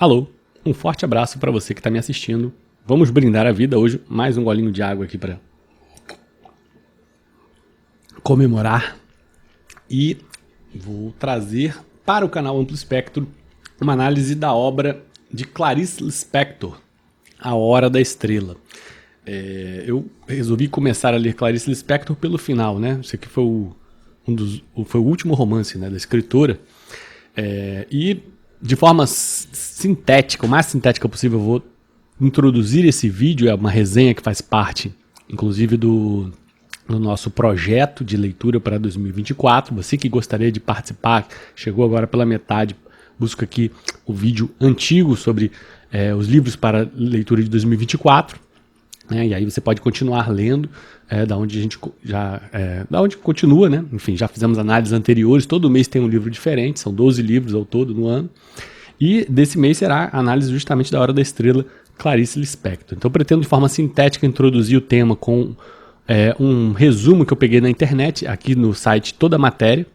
Alô, um forte abraço para você que está me assistindo. Vamos brindar a vida hoje, mais um golinho de água aqui para comemorar. E vou trazer para o canal Amplo Espectro uma análise da obra de Clarice Lispector, A Hora da Estrela. Eu resolvi começar a ler Clarice Lispector pelo final, né? Esse aqui foi o último romance, né, da escritora. E de forma sintética, o mais sintética possível, eu vou introduzir esse vídeo. É uma resenha que faz parte, inclusive, do nosso projeto de leitura para 2024. Você que gostaria de participar, chegou agora pela metade, busca aqui o vídeo antigo sobre os livros para leitura de 2024. E aí você pode continuar lendo da onde a gente da onde continua, né? Enfim, já fizemos análises anteriores. Todo mês tem um livro diferente, são 12 livros ao todo no ano. E desse mês será a análise justamente da Hora da Estrela, Clarice Lispector. Então eu pretendo de forma sintética introduzir o tema com um resumo que eu peguei na internet, aqui no site Toda a Matéria,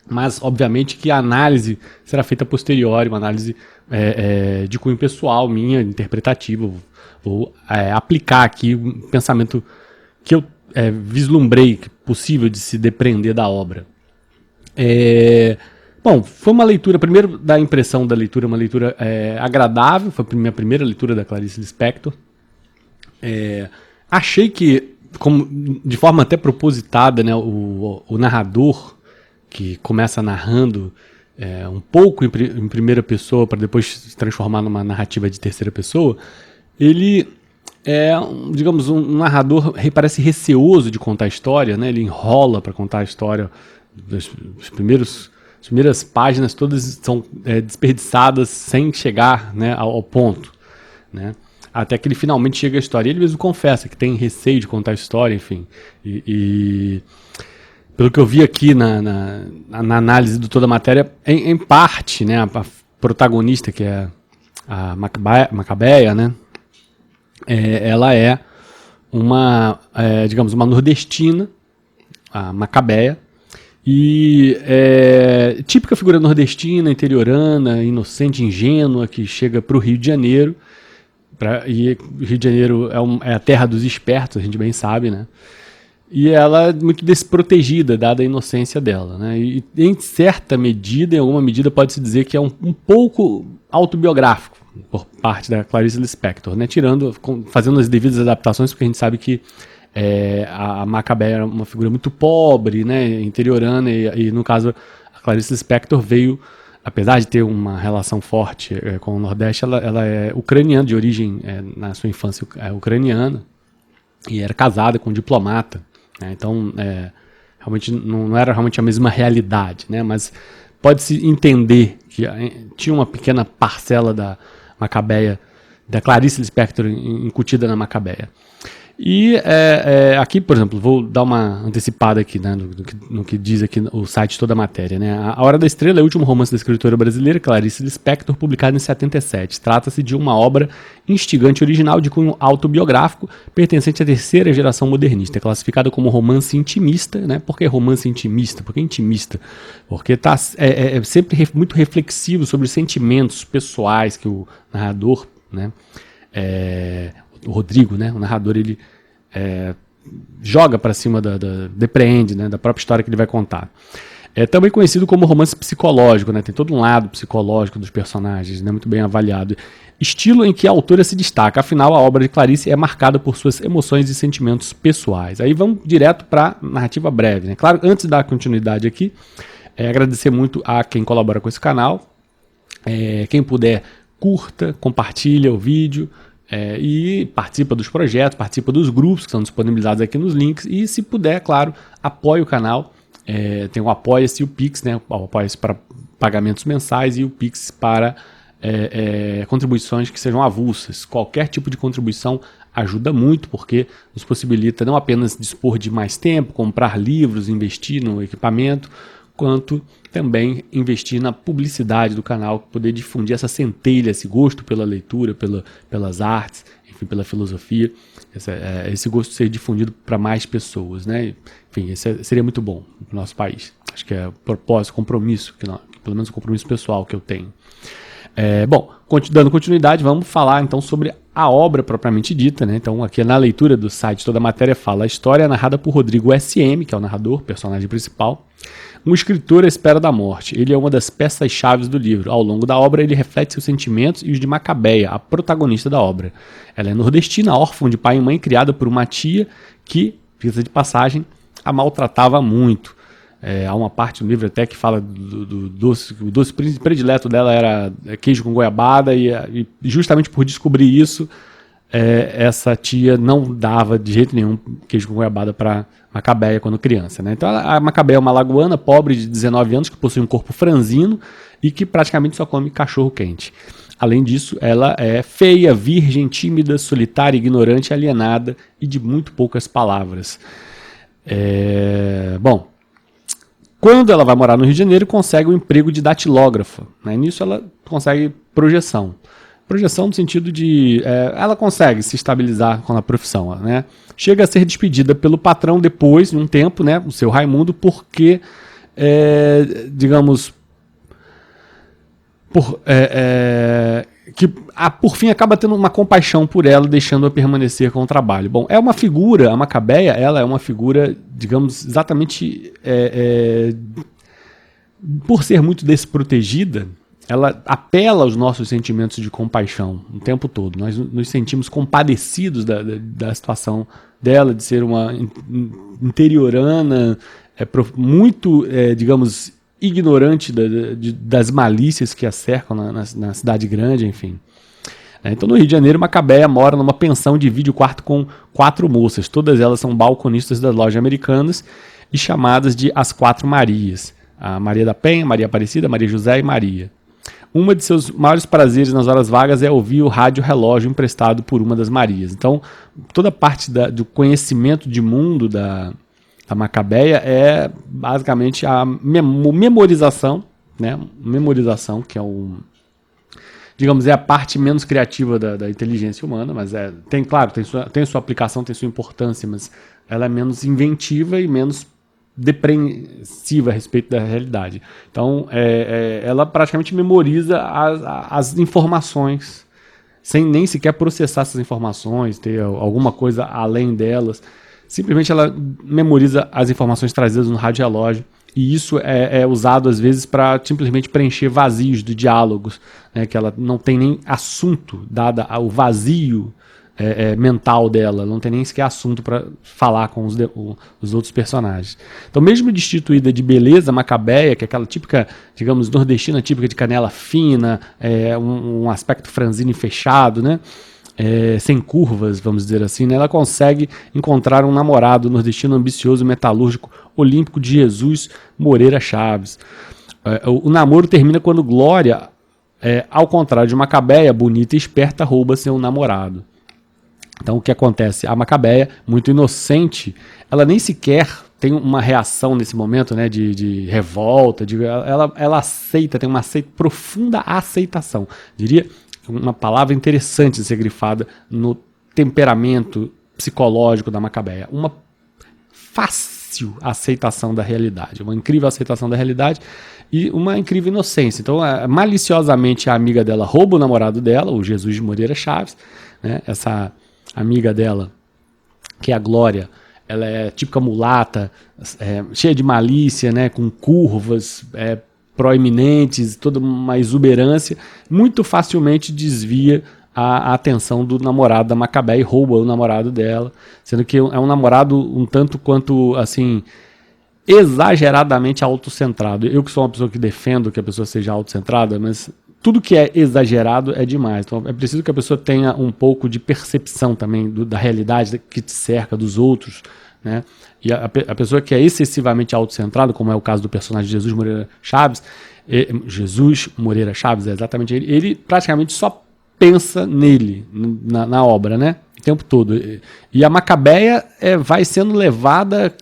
mas obviamente que a análise será feita posterior, uma análise de cunho pessoal, minha, interpretativa. Vou aplicar aqui um pensamento que eu vislumbrei possível de se depreender da obra. Bom, foi uma leitura, primeiro da impressão da leitura, uma leitura agradável, foi a minha primeira leitura da Clarice Lispector. Achei que, de forma até propositada, né, o narrador, que começa narrando um pouco em primeira pessoa para depois se transformar numa narrativa de terceira pessoa, ele digamos, um narrador parece receoso de contar a história, né? Ele enrola para contar a história. As primeiras páginas todas são desperdiçadas sem chegar, né, ao ponto, né? Até que ele finalmente chega à história. Ele mesmo confessa que tem receio de contar a história, enfim. E pelo que eu vi aqui na análise do Toda a Matéria, em parte, né, a protagonista, que é a Macabeia, né, ela é digamos, uma nordestina, a Macabeia, e típica figura nordestina, interiorana, inocente, ingênua, que chega para o Rio de Janeiro. E o Rio de Janeiro é a terra dos espertos, a gente bem sabe, né? E ela é muito desprotegida, dada a inocência dela, né? E em certa medida, em alguma medida, pode-se dizer que é um pouco autobiográfico por parte da Clarice Lispector, né? Fazendo as devidas adaptações, porque a gente sabe que a Macabeia era uma figura muito pobre, né? Interiorana, e no caso a Clarice Lispector veio, apesar de ter uma relação forte com o Nordeste, ela é ucraniana, de origem, na sua infância, ucraniana, e era casada com um diplomata. Então, realmente não era realmente a mesma realidade, né? Mas pode-se entender que tinha uma pequena parcela da Macabeia, da Clarice Lispector incutida na Macabeia. E aqui, por exemplo, vou dar uma antecipada aqui, né, no que diz aqui o site Toda a Matéria, né? A Hora da Estrela é o último romance da escritora brasileira Clarice Lispector, publicado em 77. Trata-se de uma obra instigante original de cunho autobiográfico, pertencente à terceira geração modernista, classificada como romance intimista, né? Por que romance intimista? Por que intimista? Porque está sempre muito reflexivo sobre os sentimentos pessoais que o narrador, né, o Rodrigo, né, o narrador, ele joga para cima, depreende, né, da própria história que ele vai contar. É também conhecido como romance psicológico, né, tem todo um lado psicológico dos personagens, né, muito bem avaliado. Estilo em que a autora se destaca, afinal a obra de Clarice é marcada por suas emoções e sentimentos pessoais. Aí vamos direto para a narrativa breve, né? Claro, antes de dar continuidade aqui, agradecer muito a quem colabora com esse canal. Quem puder, curta, compartilha o vídeo, e participa dos projetos, participa dos grupos que são disponibilizados aqui nos links, e se puder, claro, apoie o canal. Tem o Apoia-se e o Pix, né? O Apoia-se para pagamentos mensais e o Pix para contribuições que sejam avulsas. Qualquer tipo de contribuição ajuda muito, porque nos possibilita não apenas dispor de mais tempo, comprar livros, investir no equipamento, quanto também investir na publicidade do canal, poder difundir essa centelha, esse gosto pela leitura, pelas artes, enfim, pela filosofia. esse gosto ser difundido para mais pessoas, né? Enfim, seria muito bom para o nosso país. Acho que é propósito, compromisso, pelo menos um compromisso pessoal que eu tenho. Bom, dando continuidade, vamos falar então sobre a obra propriamente dita, né? Então, aqui na leitura do site, toda a matéria fala: a história é narrada por Rodrigo S.M., que é o narrador, personagem principal, um escritor à espera da morte. Ele é uma das peças-chave do livro. Ao longo da obra, ele reflete seus sentimentos e os de Macabeia, a protagonista da obra. Ela é nordestina, órfã de pai e mãe, criada por uma tia que, diga de passagem, a maltratava muito. Há uma parte do livro até que fala do doce, o doce predileto dela era queijo com goiabada, e justamente por descobrir isso, essa tia não dava de jeito nenhum queijo com goiabada para Macabeia quando criança, né? Então a Macabeia é uma lagoana pobre de 19 anos que possui um corpo franzino e que praticamente só come cachorro quente. Além disso, ela é feia, virgem, tímida, solitária, ignorante, alienada e de muito poucas palavras. Bom, quando ela vai morar no Rio de Janeiro, consegue o emprego de datilógrafa, né? Nisso ela consegue projeção. Projeção no sentido de... ela consegue se estabilizar com a profissão, né? Chega a ser despedida pelo patrão depois, de um tempo, né? O seu Raimundo, porque, digamos... por fim acaba tendo uma compaixão por ela, deixando-a permanecer com o trabalho. Bom, é uma figura, a Macabeia, ela é uma figura, digamos, exatamente por ser muito desprotegida, ela apela aos nossos sentimentos de compaixão o tempo todo. Nós nos sentimos compadecidos da situação dela, de ser uma interiorana, muito, digamos, ignorante das malícias que a cercam na cidade grande, enfim. Então, no Rio de Janeiro, Macabeia mora numa pensão, divide o quarto com 4 moças. Todas elas são balconistas das lojas americanas e chamadas de as 4 Marias. A Maria da Penha, Maria Aparecida, Maria José e Maria. Uma de seus maiores prazeres nas horas vagas é ouvir o rádio relógio emprestado por uma das Marias. Então, toda parte do conhecimento de mundo da Macabeia é basicamente a memorização, né? Memorização, que é digamos, é a parte menos criativa da inteligência humana, mas tem sua aplicação, tem sua importância, mas ela é menos inventiva e menos depreensiva a respeito da realidade. Então, ela praticamente memoriza as informações, sem nem sequer processar essas informações, ter alguma coisa além delas. Simplesmente ela memoriza as informações trazidas no rádio relógio, e isso é usado às vezes para simplesmente preencher vazios de diálogos, né, que ela não tem nem assunto, dada o vazio mental dela, não tem nem sequer assunto para falar com os outros personagens. Então, mesmo destituída de beleza, Macabeia, que é aquela típica, digamos, nordestina típica de canela fina, um aspecto franzino e fechado, né? Sem curvas, vamos dizer assim, né? Ela consegue encontrar um namorado nordestino ambicioso, metalúrgico, olímpico de Jesus Moreira Chaves. O namoro termina quando Glória, ao contrário de Macabeia, bonita e esperta, rouba seu namorado. Então, o que acontece? A Macabeia, muito inocente, ela nem sequer tem uma reação nesse momento, né, de revolta, ela aceita, tem uma profunda aceitação. Diria uma palavra interessante de ser grifada no temperamento psicológico da Macabeia. Uma fácil aceitação da realidade, uma incrível aceitação da realidade e uma incrível inocência. Então, maliciosamente, a amiga dela rouba o namorado dela, o Jesus Moreira Chaves, né, essa amiga dela, que é a Glória, ela é típica mulata, cheia de malícia, né, com curvas proeminentes, toda uma exuberância, muito facilmente desvia a atenção do namorado da Macabeia e rouba o namorado dela, sendo que é um namorado um tanto quanto, assim, exageradamente autocentrado. Eu que sou uma pessoa que defendo que a pessoa seja autocentrada, mas tudo que é exagerado é demais. Então é preciso que a pessoa tenha um pouco de percepção também da realidade que te cerca, dos outros, né? E a pessoa que é excessivamente autocentrada, como é o caso do personagem Jesus Moreira Chaves, exatamente ele praticamente só pensa nele, na obra, né? O tempo todo. E a Macabeia vai sendo levada,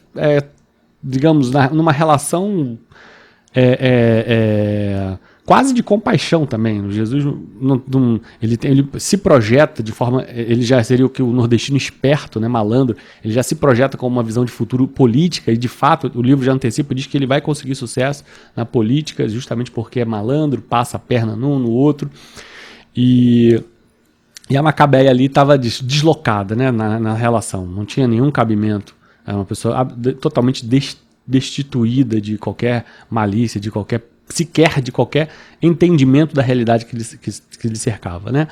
digamos, numa relação quase de compaixão também. Jesus ele se projeta de forma, ele já seria o que o nordestino esperto, né, malandro, ele já se projeta com uma visão de futuro política e de fato o livro já antecipa, diz que ele vai conseguir sucesso na política justamente porque é malandro, passa a perna num no outro e a Macabeia ali estava deslocada, né, na relação, não tinha nenhum cabimento, é uma pessoa totalmente destituída de qualquer malícia, sequer de qualquer entendimento da realidade que lhe cercava, né?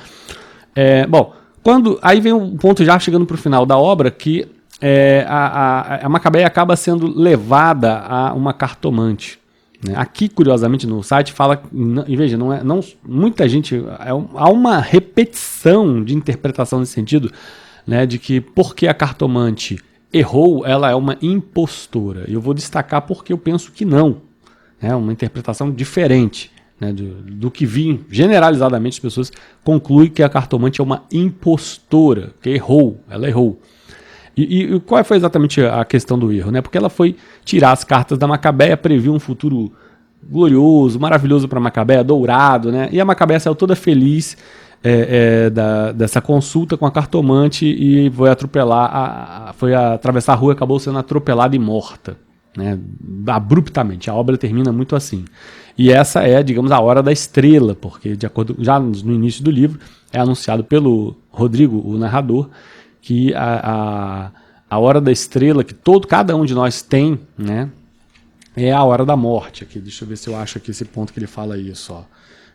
Bom, aí vem um ponto já chegando para o final da obra que a Macabeia acaba sendo levada a uma cartomante. Né? Aqui, curiosamente, no site fala, e veja, muita gente, há uma repetição de interpretação nesse sentido, né, de que porque a cartomante errou, ela é uma impostora. E eu vou destacar porque eu penso que não. É uma interpretação diferente, né, do que vi generalizadamente as pessoas concluem que a cartomante é uma impostora, que ela errou. E qual foi exatamente a questão do erro? Né? Porque ela foi tirar as cartas da Macabeia, previu um futuro glorioso, maravilhoso para a Macabeia, dourado, né? E a Macabeia saiu toda feliz dessa consulta com a cartomante e foi atravessar a rua e acabou sendo atropelada e morta. Né, abruptamente, a obra termina muito assim. E essa é, digamos, a hora da estrela, porque de acordo já no início do livro é anunciado pelo Rodrigo, o narrador, que a hora da estrela que cada um de nós tem, né, é a hora da morte. Aqui, deixa eu ver se eu acho aqui esse ponto que ele fala isso, ó.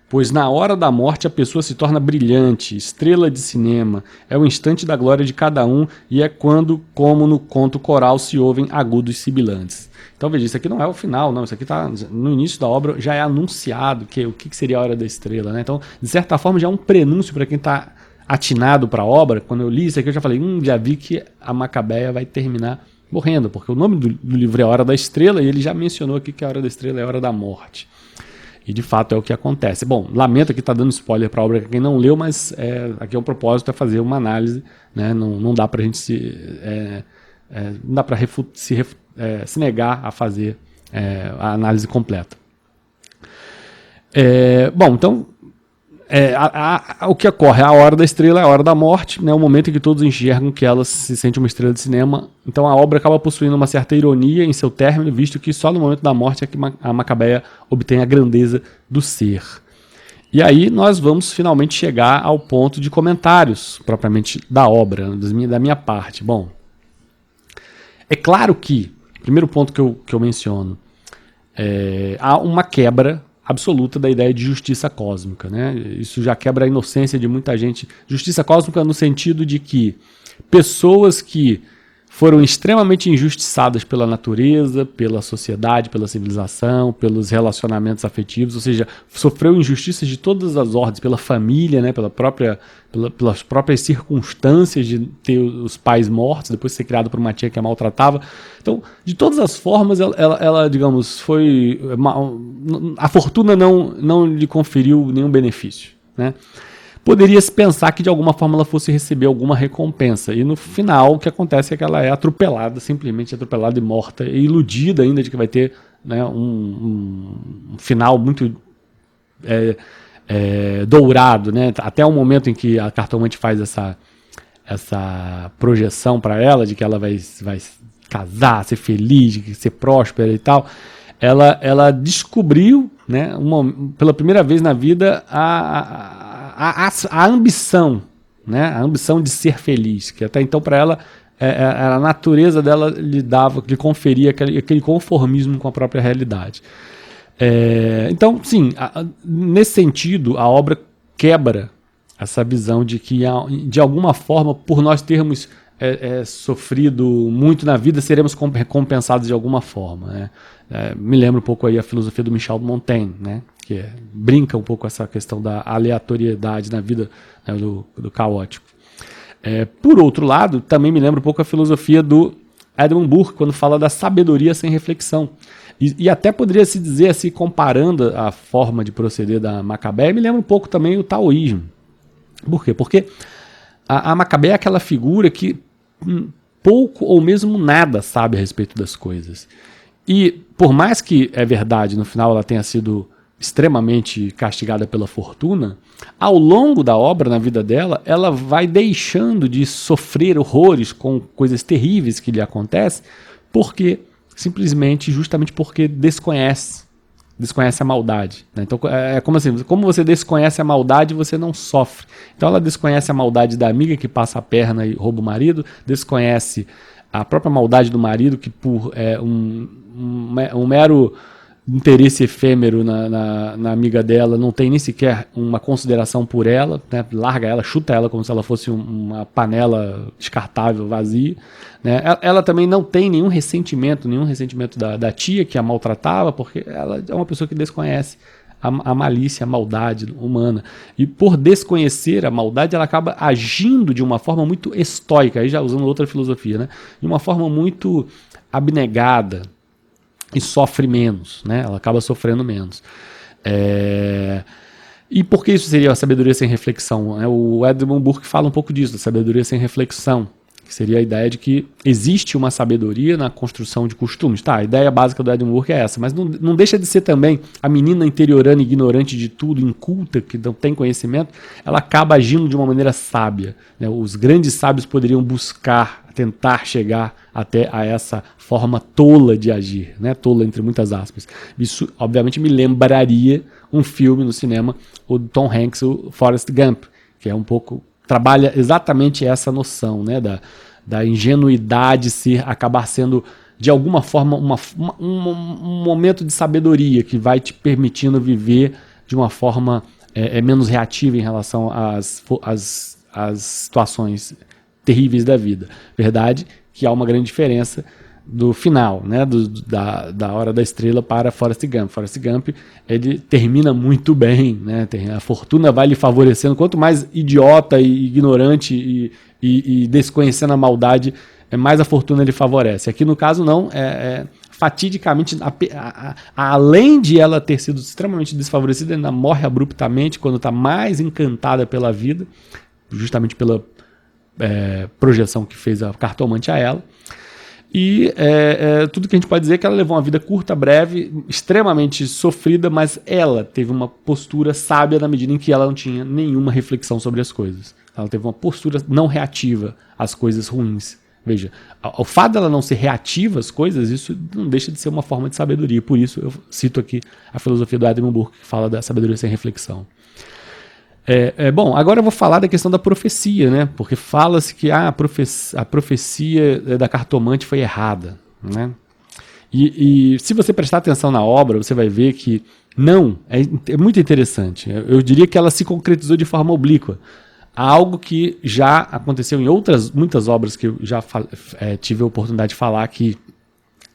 Pois na hora da morte a pessoa se torna brilhante, estrela de cinema, é o instante da glória de cada um e é quando, como no conto coral, se ouvem agudos sibilantes. Então veja, isso aqui não é o final, não, isso aqui está no início da obra, já é anunciado o que seria a hora da estrela, né? Então, de certa forma, já é um prenúncio para quem está atinado para a obra. Quando eu li isso aqui, eu já falei, já vi que a Macabeia vai terminar morrendo, porque o nome do livro é A Hora da Estrela e ele já mencionou aqui que a Hora da Estrela é a hora da morte. E de fato é o que acontece. Bom, lamento que está dando spoiler para a obra quem não leu, mas aqui é o propósito, é fazer uma análise, né? Não dá para a gente não dá para se negar a fazer a análise completa. Bom, então o que ocorre? A hora da estrela é a hora da morte, né? O momento em que todos enxergam que ela se sente uma estrela de cinema. Então a obra acaba possuindo uma certa ironia em seu término, visto que só no momento da morte é que a Macabeia obtém a grandeza do ser. E aí nós vamos finalmente chegar ao ponto de comentários, propriamente da obra, da minha parte. Bom, é claro que, primeiro ponto que eu menciono, há uma quebra absoluta da ideia de justiça cósmica, né? Isso já quebra a inocência de muita gente. Justiça cósmica no sentido de que pessoas que foram extremamente injustiçadas pela natureza, pela sociedade, pela civilização, pelos relacionamentos afetivos, ou seja, sofreu injustiças de todas as ordens, pela família, né, pelas próprias circunstâncias de ter os pais mortos, depois de ser criado por uma tia que a maltratava. Então, de todas as formas, ela digamos, a fortuna não lhe conferiu nenhum benefício, né? Poderia-se pensar que de alguma forma ela fosse receber alguma recompensa. E no final o que acontece é que ela é atropelada, simplesmente atropelada e morta, e iludida ainda de que vai ter, né, um final muito dourado, né? Até o momento em que a cartomante faz essa projeção para ela de que ela vai casar, ser feliz, ser próspera e tal. Ela descobriu, né, pela primeira vez na vida a ambição, né? A ambição de ser feliz, que até então para ela a natureza dela lhe conferia aquele conformismo com a própria realidade. Então, sim, nesse sentido, a obra quebra essa visão de que, de alguma forma, por nós termos sofrido muito na vida, seremos recompensados de alguma forma, né? Me lembra um pouco aí a filosofia do Michel Montaigne, né? Que brinca um pouco com essa questão da aleatoriedade na vida, né, do caótico. Por outro lado, também me lembra um pouco a filosofia do Edmund Burke, quando fala da sabedoria sem reflexão. E até poderia se dizer, assim, comparando a forma de proceder da Macabeia, me lembra um pouco também o taoísmo. Por quê? Porque a Macabeia é aquela figura que pouco ou mesmo nada sabe a respeito das coisas. E por mais que, é verdade, no final ela tenha sido extremamente castigada pela fortuna, ao longo da obra, na vida dela, ela vai deixando de sofrer horrores com coisas terríveis que lhe acontecem, porque simplesmente, justamente porque desconhece a maldade, né? Então é como assim, como você desconhece a maldade, você não sofre. Então ela desconhece a maldade da amiga que passa a perna e rouba o marido, desconhece a própria maldade do marido, que por um mero interesse efêmero na amiga dela, não tem nem sequer uma consideração por ela, né? Larga ela, chuta ela como se ela fosse uma panela descartável, vazia, né? Ela também não tem nenhum ressentimento da tia que a maltratava, porque ela é uma pessoa que desconhece a malícia, a maldade humana. E por desconhecer a maldade, ela acaba agindo de uma forma muito estoica, aí já usando outra filosofia, né? De uma forma muito abnegada, e sofre menos, né? Ela acaba sofrendo menos. E por que isso seria a sabedoria sem reflexão? O Edmund Burke fala um pouco disso, da sabedoria sem reflexão, que seria a ideia de que existe uma sabedoria na construção de costumes. Tá, a ideia básica do Edmund Burke é essa, mas não deixa de ser também a menina interiorana, ignorante de tudo, inculta, que não tem conhecimento, ela acaba agindo de uma maneira sábia, né? Os grandes sábios poderiam tentar chegar até a essa forma tola de agir, né? Tola entre muitas aspas. Isso, obviamente, me lembraria um filme no cinema, o Tom Hanks, o Forrest Gump, que é um pouco, trabalha exatamente essa noção, né? Da ingenuidade acabar sendo, de alguma forma, um momento de sabedoria que vai te permitindo viver de uma forma menos reativa em relação às situações terríveis da vida. Verdade que há uma grande diferença do final, né, da Hora da Estrela para Forrest Gump. Forrest Gump, ele termina muito bem, né, a fortuna vai lhe favorecendo, quanto mais idiota e ignorante e desconhecendo a maldade, mais a fortuna lhe favorece. Aqui no caso não, fatidicamente, além de ela ter sido extremamente desfavorecida, ela morre abruptamente quando está mais encantada pela vida, justamente pela projeção que fez a cartomante a ela. E tudo que a gente pode dizer é que ela levou uma vida curta, breve, extremamente sofrida, mas ela teve uma postura sábia na medida em que ela não tinha nenhuma reflexão sobre as coisas. Ela teve uma postura não reativa às coisas ruins. Veja, o fato dela não ser reativa às coisas, isso não deixa de ser uma forma de sabedoria. Por isso eu cito aqui a filosofia do Edmund Burke, que fala da sabedoria sem reflexão. Bom, agora eu vou falar da questão da profecia, né? Porque fala-se que a profecia da cartomante foi errada, né? E se você prestar atenção na obra, você vai ver que não, é muito interessante. Eu diria que ela se concretizou de forma oblíqua. Algo que já aconteceu em muitas obras que eu já tive a oportunidade de falar aqui,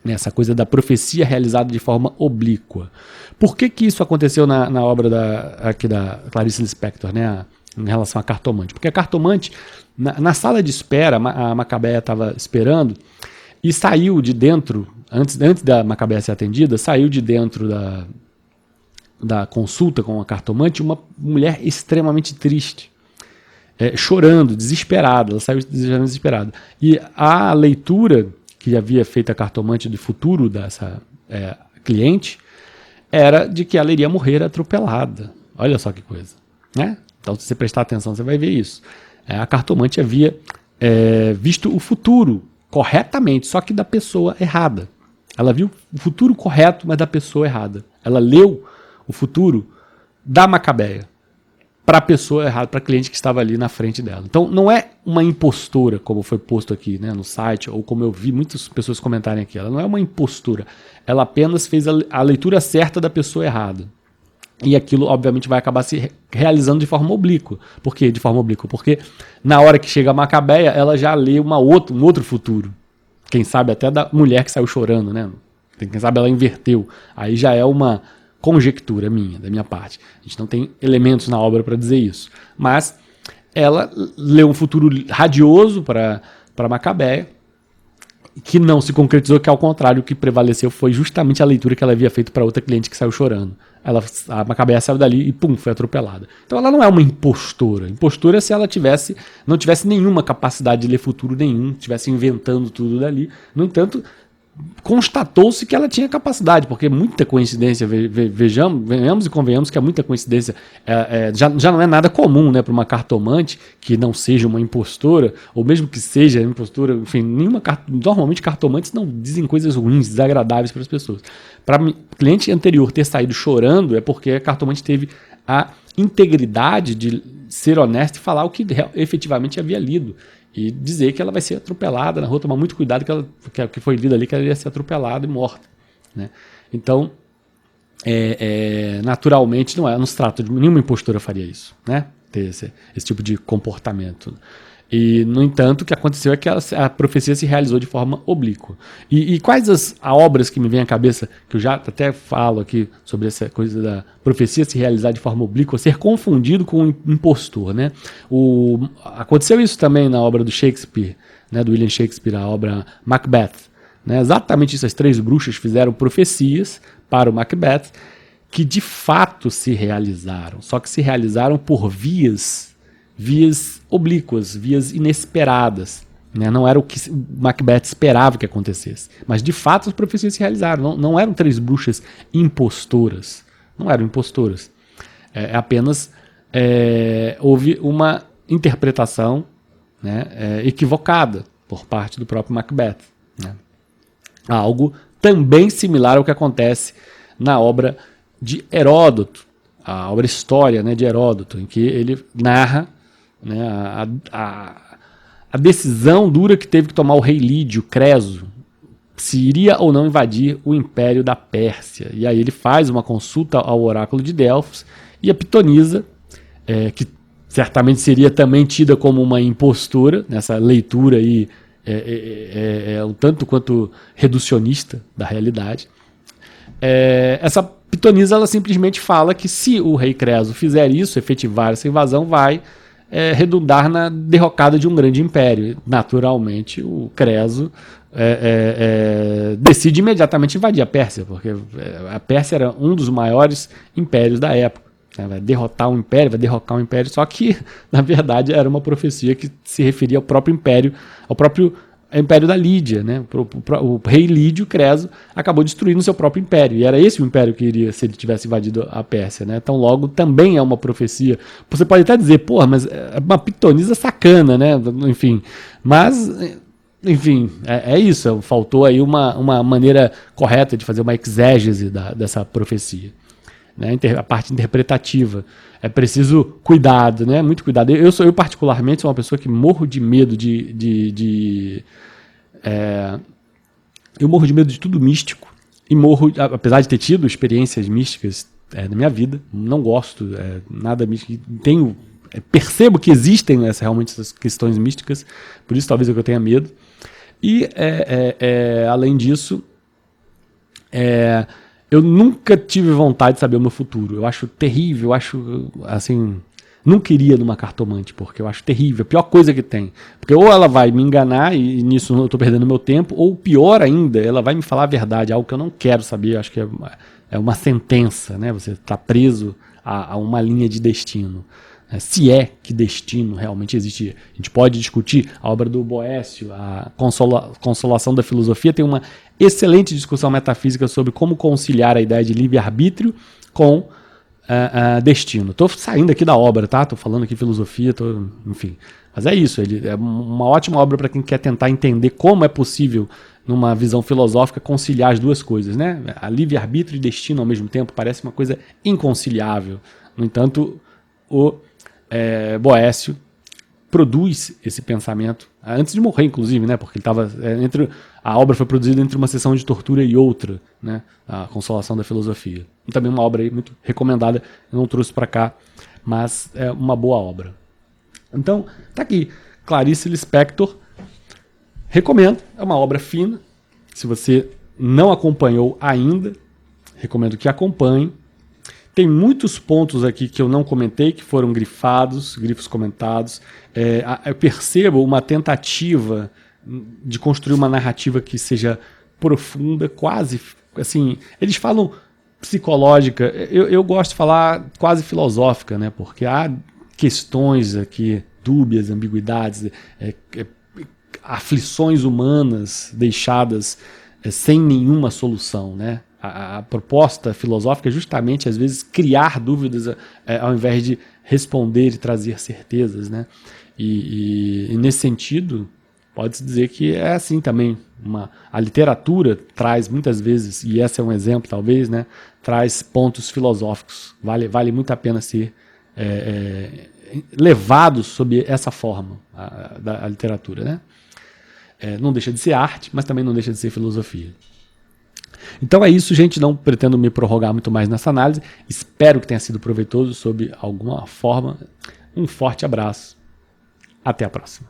nessa coisa da profecia realizada de forma oblíqua. Por que isso aconteceu na obra aqui da Clarice Lispector, né, em relação à cartomante? Porque a cartomante, na sala de espera, a Macabeia estava esperando e saiu de dentro, antes da Macabeia ser atendida, saiu de dentro da consulta com a cartomante uma mulher extremamente triste, chorando, desesperada. Ela saiu desesperada. E a leitura que havia feito a cartomante do futuro dessa cliente era de que ela iria morrer atropelada. Olha só que coisa, né? Então, se você prestar atenção, você vai ver isso. A cartomante havia visto o futuro corretamente, só que da pessoa errada. Ela viu o futuro correto, mas da pessoa errada. Ela leu o futuro da Macabeia para a pessoa errada, para a cliente que estava ali na frente dela. Então, não é uma impostura, como foi posto aqui, né, no site, ou como eu vi muitas pessoas comentarem aqui. Ela não é uma impostura. Ela apenas fez a leitura certa da pessoa errada. E aquilo, obviamente, vai acabar se realizando de forma oblíqua. Por que de forma oblíqua? Porque na hora que chega a Macabeia, ela já lê um outro futuro. Quem sabe até da mulher que saiu chorando, né? Quem sabe ela inverteu. Aí já é uma conjectura da minha parte. A gente não tem elementos na obra para dizer isso. Mas ela leu um futuro radioso para Macabeia, que não se concretizou, que ao contrário, o que prevaleceu foi justamente a leitura que ela havia feito para outra cliente que saiu chorando. A Macabeia saiu dali e pum, foi atropelada. Então ela não é uma impostora. Impostora é se ela não tivesse nenhuma capacidade de ler futuro nenhum, estivesse inventando tudo dali. No entanto, constatou-se que ela tinha capacidade, porque muita coincidência, venhamos e convenhamos que é muita coincidência, já não é nada comum, né, para uma cartomante que não seja uma impostora, ou mesmo que seja impostora, enfim, normalmente cartomantes não dizem coisas ruins, desagradáveis para as pessoas. Para o cliente anterior ter saído chorando é porque a cartomante teve a integridade de ser honesta e falar o que efetivamente havia lido. E dizer que ela vai ser atropelada na rua, tomar muito cuidado que o que foi lido ali, que ela ia ser atropelada e morta. Né? Então, naturalmente, não se trata de nenhuma impostora faria isso, né? Ter esse tipo de comportamento. E, no entanto, o que aconteceu é que a profecia se realizou de forma oblíqua. E quais as obras que me vêm à cabeça, que eu já até falo aqui sobre essa coisa da profecia se realizar de forma oblíqua, ser confundido com um impostor, né? Aconteceu isso também na obra do Shakespeare, né, do William Shakespeare, a obra Macbeth. Né? Exatamente isso, as 3 bruxas fizeram profecias para o Macbeth, que de fato se realizaram, só que se realizaram por vias oblíquas, vias inesperadas. Né? Não era o que Macbeth esperava que acontecesse. Mas, de fato, as profecias se realizaram. Não eram 3 bruxas impostoras. Não eram impostoras. Apenas houve uma interpretação, né, equivocada por parte do próprio Macbeth. Né? Algo também similar ao que acontece na obra de Heródoto, a obra História, né, de Heródoto, em que ele narra, né, a decisão dura que teve que tomar o rei Lídio, Creso, se iria ou não invadir o império da Pérsia. E aí ele faz uma consulta ao oráculo de Delfos, e a Pitonisa, que certamente seria também tida como uma impostora, nessa leitura aí, um tanto quanto reducionista da realidade, essa Pitonisa, ela simplesmente fala que se o rei Creso fizer isso, efetivar essa invasão, vai redundar na derrocada de um grande império. Naturalmente, o Creso decide imediatamente invadir a Pérsia, porque a Pérsia era um dos maiores impérios da época. Vai derrotar um império, vai derrocar um império, só que, na verdade, era uma profecia que se referia ao próprio império, ao próprio império da Lídia. Né? O rei Lídio, Creso, acabou destruindo o seu próprio império, e era esse o império que iria se ele tivesse invadido a Pérsia. Né? Então, logo, também é uma profecia. Você pode até dizer, porra, mas é uma pitonisa sacana, né? Enfim, mas... Enfim, é isso. Faltou aí uma maneira correta de fazer uma exégese dessa profecia. Né? A parte interpretativa. É preciso cuidado, né? Muito cuidado. Eu particularmente, sou uma pessoa que morro de medo eu morro de medo de tudo místico. E apesar de ter tido experiências místicas na minha vida, não gosto nada místico. Percebo que existem realmente essas questões místicas, por isso talvez é que eu tenha medo. E, além disso, eu nunca tive vontade de saber o meu futuro. Eu acho terrível, eu acho, assim, não queria numa cartomante, porque eu acho terrível, a pior coisa que tem. Porque ou ela vai me enganar, e nisso eu estou perdendo meu tempo, ou pior ainda, ela vai me falar a verdade, algo que eu não quero saber. Eu acho que é uma sentença, né? Você está preso a uma linha de destino. Se é que destino realmente existe. A gente pode discutir a obra do Boécio, a Consolação da Filosofia, tem uma excelente discussão metafísica sobre como conciliar a ideia de livre-arbítrio com destino. Estou saindo aqui da obra, tá? Estou falando aqui filosofia, enfim. Mas é isso, ele é uma ótima obra para quem quer tentar entender como é possível, numa visão filosófica, conciliar as duas coisas. Né? A livre-arbítrio e destino ao mesmo tempo parece uma coisa inconciliável. No entanto, o Boécio produz esse pensamento antes de morrer, inclusive, né? Porque ele estava a obra foi produzida entre uma sessão de tortura e outra, né? A Consolação da Filosofia. E também uma obra aí muito recomendada. Eu não trouxe para cá, mas é uma boa obra. Então, tá aqui, Clarice Lispector. Recomendo, é uma obra fina. Se você não acompanhou ainda, recomendo que acompanhe. Tem muitos pontos aqui que eu não comentei, que foram grifos comentados. Eu percebo uma tentativa de construir uma narrativa que seja profunda, quase, assim, eles falam psicológica, eu gosto de falar quase filosófica, né? Porque há questões aqui, dúbias, ambiguidades, aflições humanas deixadas sem nenhuma solução, né? A proposta filosófica é justamente, às vezes, criar dúvidas ao invés de responder e trazer certezas, né? E nesse sentido, pode-se dizer que é assim também. A literatura traz muitas vezes, e esse é um exemplo talvez, né? Traz pontos filosóficos. Vale muito a pena ser levado sob essa forma, a literatura, né? Não deixa de ser arte, mas também não deixa de ser filosofia. Então é isso, gente. Não pretendo me prorrogar muito mais nessa análise. Espero que tenha sido proveitoso sob alguma forma. Um forte abraço. Até a próxima.